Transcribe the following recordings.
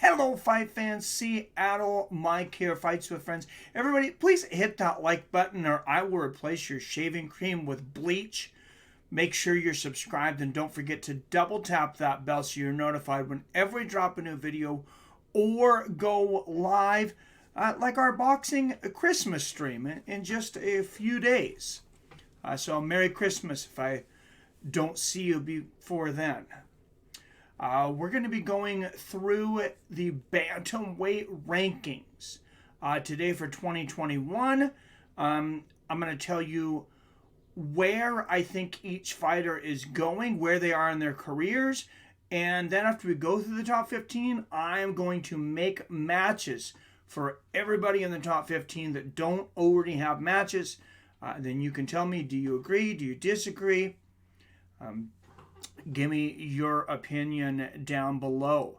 Hello, fight fans. Seattle Mike here, Fights with Friends. Everybody, please hit that like button or I will replace your shaving cream with bleach. Make sure you're subscribed and don't forget to double tap that bell so you're notified whenever we drop a new video or go live, like our boxing Christmas stream in just a few days. So Merry Christmas if I don't see you before then. We're going to be going through the Bantamweight Rankings today for 2021. I'm going to tell you where I think each fighter is going, where they are in their careers, and then after we go through the top 15, I am going to make matches for everybody in the top 15 that don't already have matches. Then you can tell me, do you agree, do you disagree? Give me your opinion down below.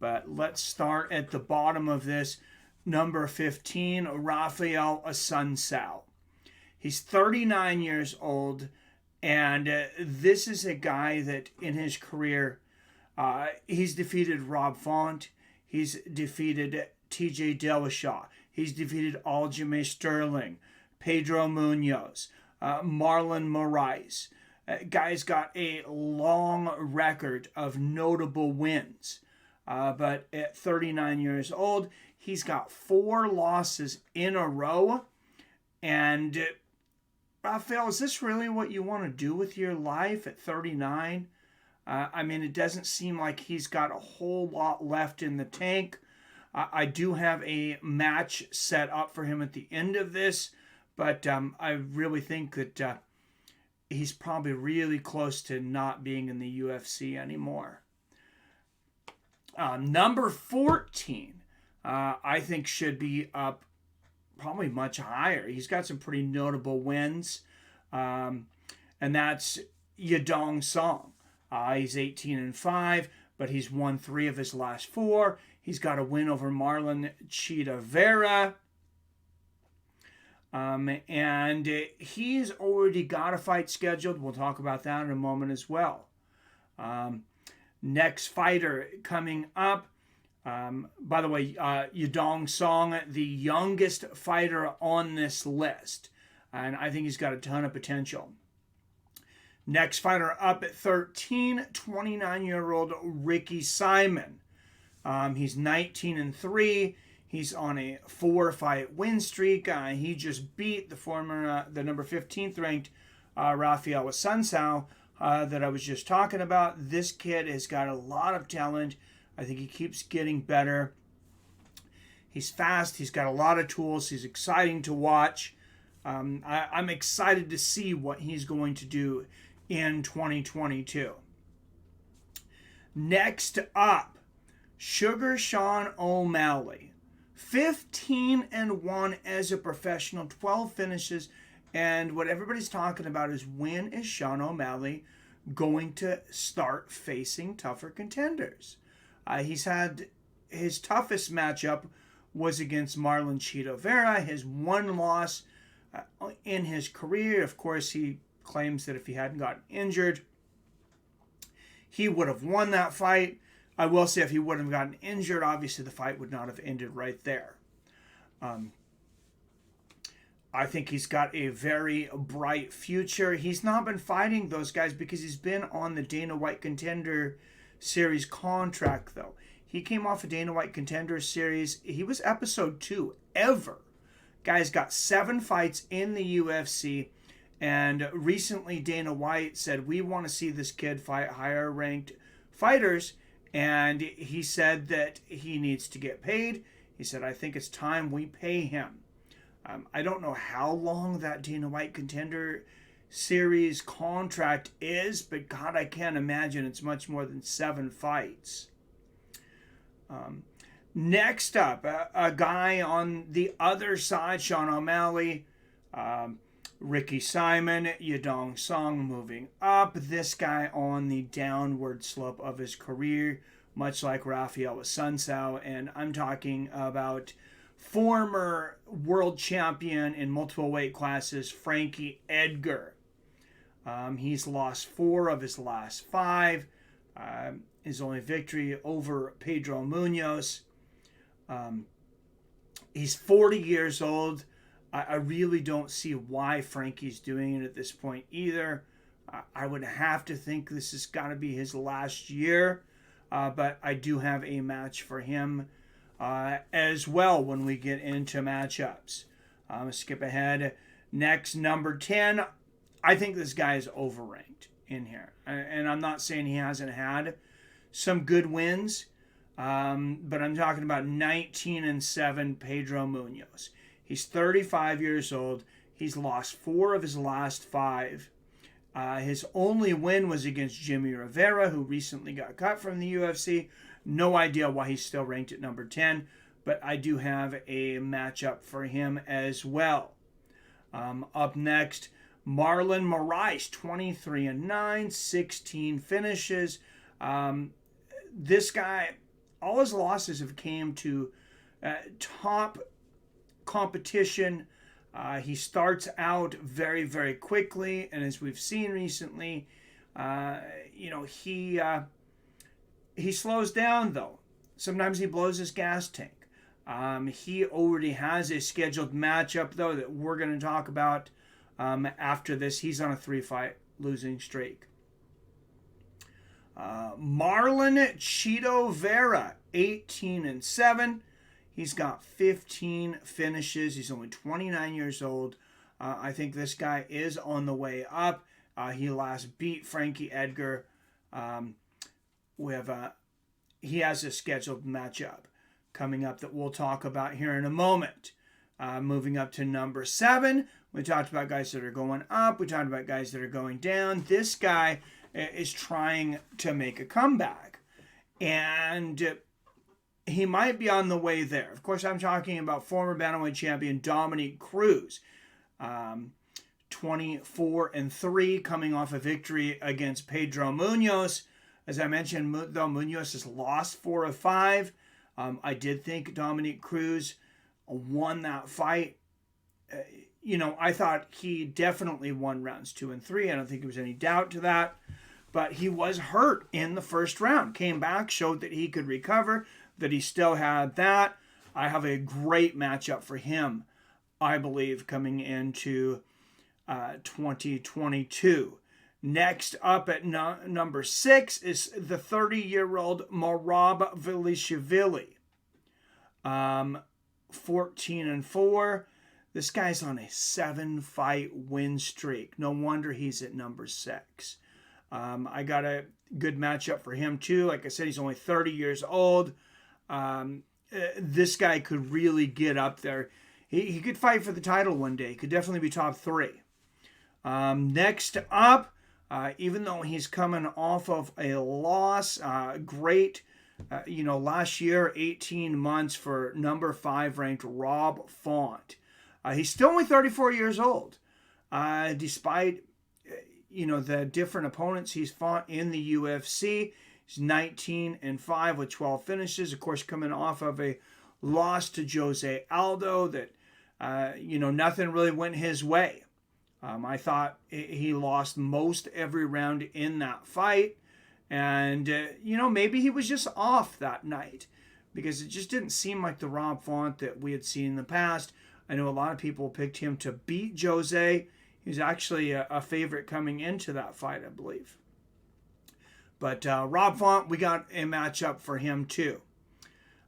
But let's start at the bottom of this. Number 15, Raphael Assuncao. He's 39 years old, and this is a guy that in his career, he's defeated Rob Font, he's defeated TJ Dillashaw, he's defeated Aljimain Sterling, Pedro Munhoz, Marlon Moraes. Guy's got a long record of notable wins. But at 39 years old, he's got 4 losses in a row. And Raphael, is this really what you want to do with your life at 39? I mean, it doesn't seem like he's got a whole lot left in the tank. I do have a match set up for him at the end of this. But I really think that he's probably really close to not being in the UFC anymore. Number 14, I think should be up probably much higher. He's got some pretty notable wins, and that's Yadong Song. He's 18-5, but he's won 3 of his last 4. He's got a win over Marlon Vera. And he's already got a fight scheduled. We'll talk about that in a moment as well. Next fighter coming up. By the way, Yadong Song, the youngest fighter on this list. And I think he's got a ton of potential. Next fighter up at 13, 29-year-old Ricky Simon. He's 19-3. He's on a 4-fight win streak. He just beat the number 15th ranked Raphael Assuncao that I was just talking about. This kid has got a lot of talent. I think he keeps getting better. He's fast. He's got a lot of tools. He's exciting to watch. I'm excited to see what he's going to do in 2022. Next up, Sugar Shawn O'Malley. 15-1 as a professional, 12 finishes, and what everybody's talking about is when is Shawn O'Malley going to start facing tougher contenders? He's had his toughest matchup was against Marlon Vera, his one loss in his career. Of course, he claims that if he hadn't gotten injured, he would have won that fight. I will say if he wouldn't have gotten injured, obviously the fight would not have ended right there. I think he's got a very bright future. He's not been fighting those guys because he's been on the Dana White Contender Series contract, though. He came off a Dana White Contender Series. He was episode 2 ever. Guy's got 7 fights in the UFC. And recently Dana White said, we want to see this kid fight higher ranked fighters. And he said that he needs to get paid. He said, I think it's time we pay him. I don't know how long that Dana White Contender Series contract is, but God, I can't imagine it's much more than 7 fights. Next up, a guy on the other side, Shawn O'Malley, Ricky Simon, Yadong Song moving up. This guy on the downward slope of his career, much like Raphael Assuncao, and I'm talking about former world champion in multiple weight classes, Frankie Edgar. He's lost 4 of his last 5, his only victory over Pedro Munoz. He's 40 years old. I really don't see why Frankie's doing it at this point either. I would have to think this has got to be his last year, but I do have a match for him as well when we get into matchups. I'm going to skip ahead. Next, number 10. I think this guy is overranked in here. And I'm not saying he hasn't had some good wins, but I'm talking about 19-7 Pedro Munoz. He's 35 years old. He's lost 4 of his last 5. His only win was against Jimmy Rivera, who recently got cut from the UFC. No idea why he's still ranked at number 10, but I do have a matchup for him as well. Up next, Marlon Moraes, 23-9, 16 finishes. This guy, all his losses have came to top competition. He starts out very, very quickly, and as we've seen recently, he slows down though. Sometimes he blows his gas tank. He already has a scheduled matchup though that we're going to talk about after this. He's on a 3-fight losing streak. Marlon Cheeto Vera, 18-7. He's got 15 finishes. He's only 29 years old. I think this guy is on the way up. He last beat Frankie Edgar. He has a scheduled matchup coming up that we'll talk about here in a moment. Moving up to number 7, we talked about guys that are going up. We talked about guys that are going down. This guy is trying to make a comeback, and he might be on the way there. Of course, I'm talking about former Bantamweight champion Dominique Cruz. 24-3, coming off a victory against Pedro Munoz. As I mentioned, though, Munoz has lost 4 of 5. I did think Dominique Cruz won that fight. I thought he definitely won rounds 2 and 3. I don't think there was any doubt to that. But he was hurt in the first round. Came back, showed that he could recover, that he still had that. I have a great matchup for him, I believe, coming into 2022. Next up at number 6 is the 30-year-old Merab Dvalishvili. 14-4. This guy's on a 7-fight win streak. No wonder he's at number 6. I got a good matchup for him too. Like I said, he's only 30 years old. This guy could really get up there. He could fight for the title one day. He could definitely be top 3. Next up, even though he's coming off of a loss, great, last year, 18 months for number 5 ranked Rob Font. He's still only 34 years old, despite, the different opponents he's fought in the UFC. He's 19-5 with 12 finishes. Of course, coming off of a loss to José Aldo that, nothing really went his way. I thought he lost most every round in that fight. And, maybe he was just off that night because it just didn't seem like the Rob Font that we had seen in the past. I know a lot of people picked him to beat Jose. He's actually a favorite coming into that fight, I believe. But Rob Font, we got a matchup for him too.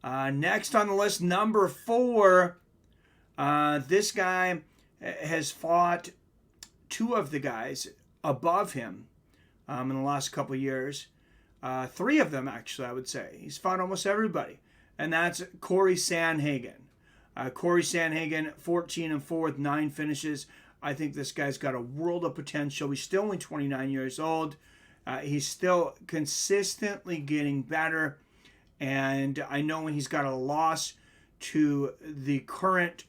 Next on the list, number 4. This guy has fought 2 of the guys above him in the last couple years. 3 of them, actually, I would say. He's fought almost everybody. And that's Cory Sandhagen. Cory Sandhagen, 14-4 with 9 finishes. I think this guy's got a world of potential. He's still only 29 years old. He's still consistently getting better. And I know when he's got a loss to the current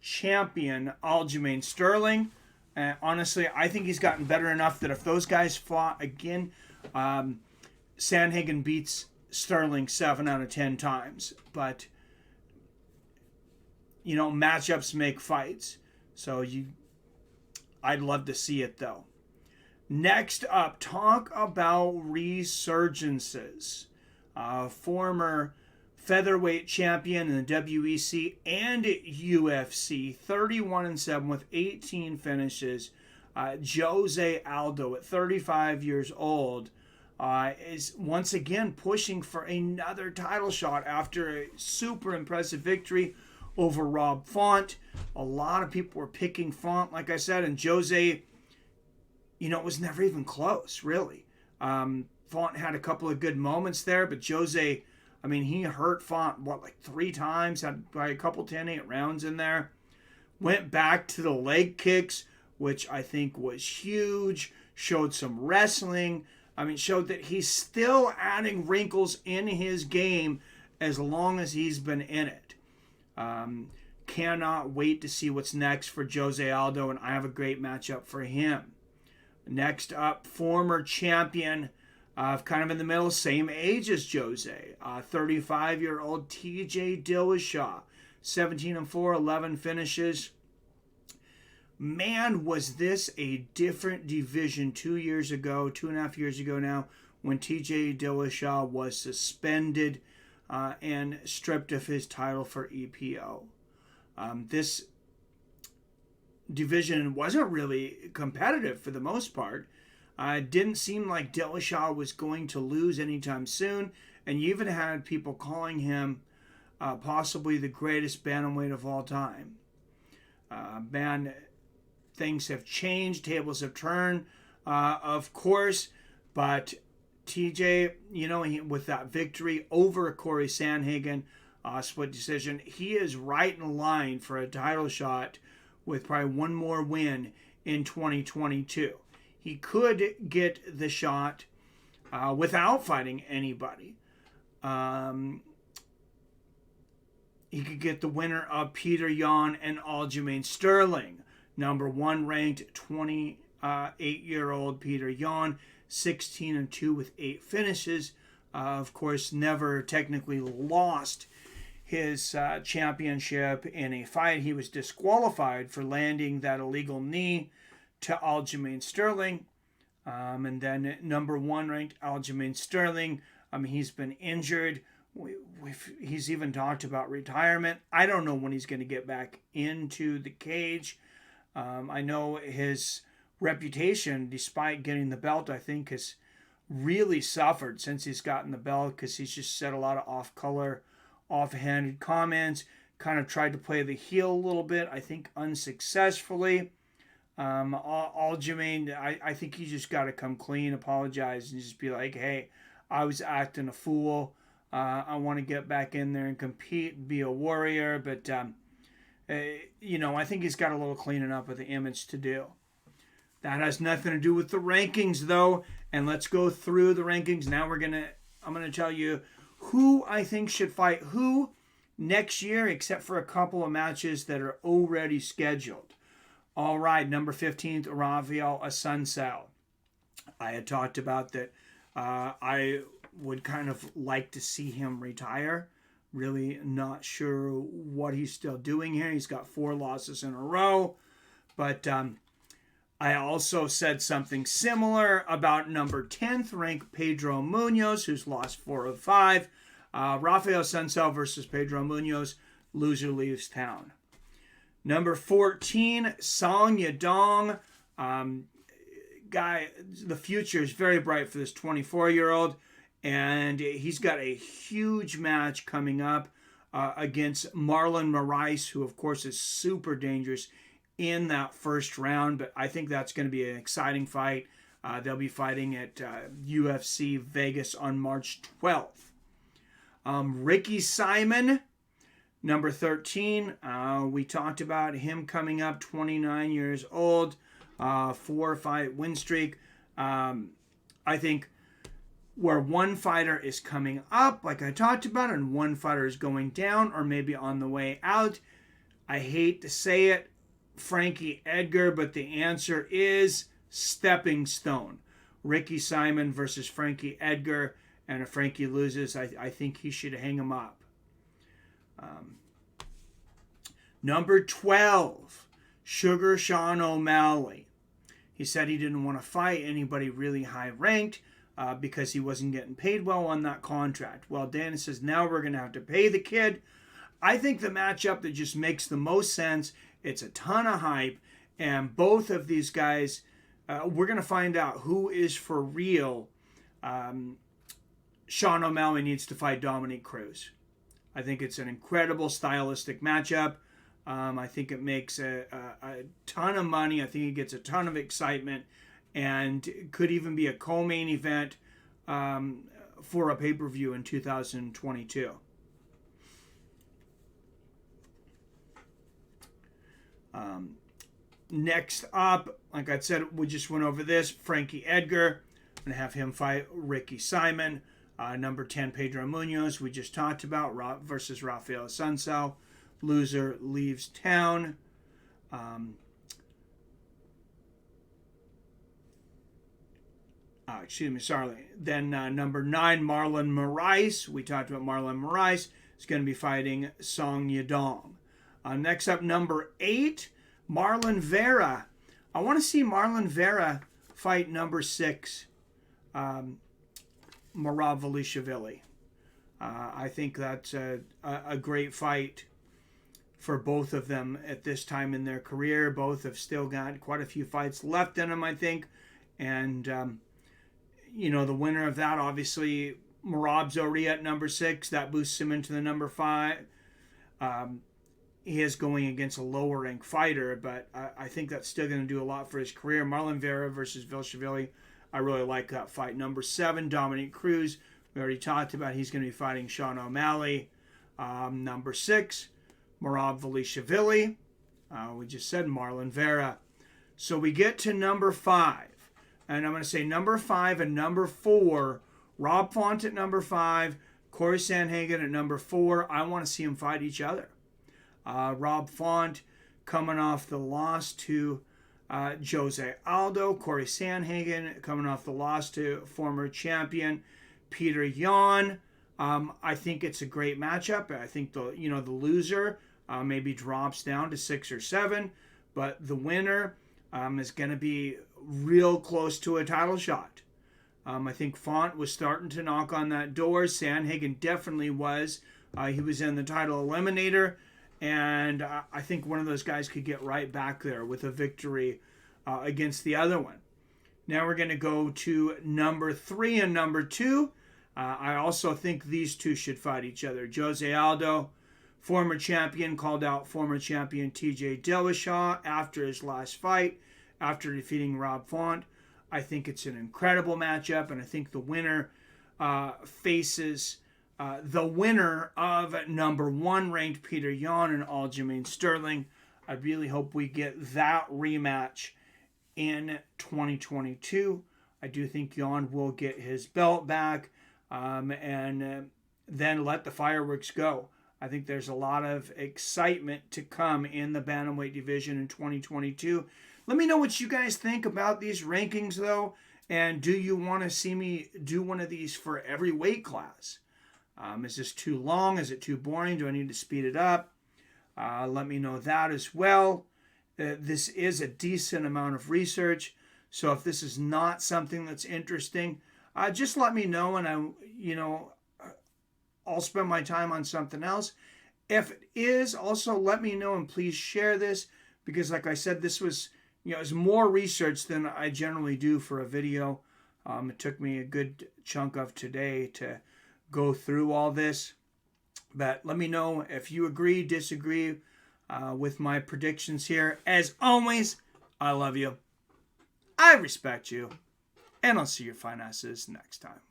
champion, Aljimain Sterling, honestly, I think he's gotten better enough that if those guys fought again, Sanhagen beats Sterling 7 out of 10 times. But, matchups make fights. So I'd love to see it, though. Next up, talk about resurgences. Former featherweight champion in the WEC and UFC, 31-7 with 18 finishes. José Aldo, at 35 years old, is once again pushing for another title shot after a super impressive victory over Rob Font. A lot of people were picking Font, like I said, and Jose, it was never even close, really. Font had a couple of good moments there, but Jose, he hurt Font, like 3 times, had a couple 10-8 rounds in there. Went back to the leg kicks, which I think was huge. Showed some wrestling. Showed that he's still adding wrinkles in his game as long as he's been in it. Cannot wait to see what's next for Jose Aldo, and I have a great matchup for him. Next up, former champion, kind of in the middle, same age as Jose, 35-year-old TJ Dillashaw, 17-4, 11 finishes. Man, was this a different division 2.5 years ago now, when TJ Dillashaw was suspended and stripped of his title for EPO. This division wasn't really competitive for the most part. It didn't seem like Dillashaw was going to lose anytime soon, and you even had people calling him possibly the greatest bantamweight of all time. Things have changed, tables have turned, of course, but TJ, with that victory over Cory Sandhagen, split decision, he is right in line for a title shot with probably one more win in 2022. He could get the shot without fighting anybody. He could get the winner of Petr Yan and Aljimain Sterling. Number 1 ranked 28-year-old Petr Yan, 16-2 with 8 finishes. Of course, never technically lost his championship in a fight. He was disqualified for landing that illegal knee to Aljimain Sterling. And then number 1 ranked Aljimain Sterling. He's been injured. He's even talked about retirement. I don't know when he's going to get back into the cage. I know his reputation, despite getting the belt, I think has really suffered since he's gotten the belt, because he's just said a lot of off-color, off-handed comments, kind of tried to play the heel a little bit, I think unsuccessfully. Aljimain, I think he just got to come clean, apologize, and just be like, hey, I was acting a fool. I want to get back in there and compete, be a warrior, but I think he's got a little cleaning up of the image to do. That has nothing to do with the rankings, though. And let's go through the rankings. Now I'm gonna tell you who I think should fight who next year, except for a couple of matches that are already scheduled. All right, number 15th, Raphael Assuncao. I had talked about that. I would kind of like to see him retire. Really not sure what he's still doing here. He's got 4 losses in a row. But I also said something similar about number 10th ranked Pedro Munoz, who's lost 4 of 5. Raphael Assuncao versus Pedro Munoz. Loser leaves town. Number 14, Song Yadong. Guy, the future is very bright for this 24-year-old. And he's got a huge match coming up against Marlon Moraes, who, of course, is super dangerous in that first round. But I think that's going to be an exciting fight. They'll be fighting at UFC Vegas on March 12th. Ricky Simon, number 13. We talked about him coming up, 29 years old, 4-fight win streak. I think where one fighter is coming up, like I talked about, and one fighter is going down or maybe on the way out. I hate to say it, Frankie Edgar, but the answer is stepping stone. Ricky Simon versus Frankie Edgar, and if Frankie loses, I think he should hang him up. Number 12, Shawn O'Malley. He said he didn't want to fight anybody really high ranked because he wasn't getting paid well on that contract. Well, Dana says now we're going to have to pay the kid. I think the matchup that just makes the most sense, it's a ton of hype, and both of these guys, we're going to find out who is for real. Shawn O'Malley needs to fight Dominick Cruz. I think it's an incredible stylistic matchup. I think it makes a ton of money. I think it gets a ton of excitement, and could even be a co-main event for a pay-per-view in 2022. Next up, like I said, we just went over this. Frankie Edgar, I'm going to have him fight Ricky Simon. Number 10, Pedro Munoz, we just talked about, versus Raphael Assuncao. Loser leaves town. Then number 9, Marlon Moraes. We talked about Marlon Moraes. He's going to be fighting Song Yadong. Next up, number 8, Marlon Vera. I want to see Marlon Vera fight number 6, Merab Dvalishvili. I think that's a great fight for both of them at this time in their career. Both have still got quite a few fights left in them, I think. And, the winner of that, obviously, Merab's already at number 6. That boosts him into the number 5. He is going against a lower-ranked fighter, but I think that's still going to do a lot for his career. Marlon Vera versus Dvalishvili, I really like that fight. Number 7, Dominique Cruz. We already talked about he's going to be fighting Shawn O'Malley. Number 6, Merab Dvalishvili. We just said Marlon Vera. So we get to number 5. And I'm going to say number 5 and number 4. Rob Font at number 5. Cory Sandhagen at number 4. I want to see them fight each other. Rob Font coming off the loss to José Aldo. Cory Sandhagen coming off the loss to former champion Petr Yan. I think it's a great matchup. I think the loser maybe drops down to 6 or 7, but the winner is going to be real close to a title shot. I think Font was starting to knock on that door. Sanhagen definitely was. He was in the title eliminator, and I think one of those guys could get right back there with a victory against the other one. Now we're going to go to number 3 and number 2. I also think these two should fight each other. José Aldo, former champion, called out former champion TJ Dillashaw after his last fight, after defeating Rob Font. I think it's an incredible matchup, and I think the winner faces the winner of number 1 ranked Petr Yan and Aljimain Sterling. I really hope we get that rematch in 2022. I do think Yan will get his belt back and then let the fireworks go. I think there's a lot of excitement to come in the Bantamweight division in 2022. Let me know what you guys think about these rankings, though. And do you want to see me do one of these for every weight class? Is this too long? Is it too boring? Do I need to speed it up? Let me know that as well. This is a decent amount of research. So if this is not something that's interesting, just let me know, and I'll spend my time on something else. If it is, also let me know, and please share this, because like I said, this was, it's more research than I generally do for a video. It took me a good chunk of today to go through all this. But let me know if you agree, disagree with my predictions here. As always, I love you. I respect you. And I'll see your fine asses next time.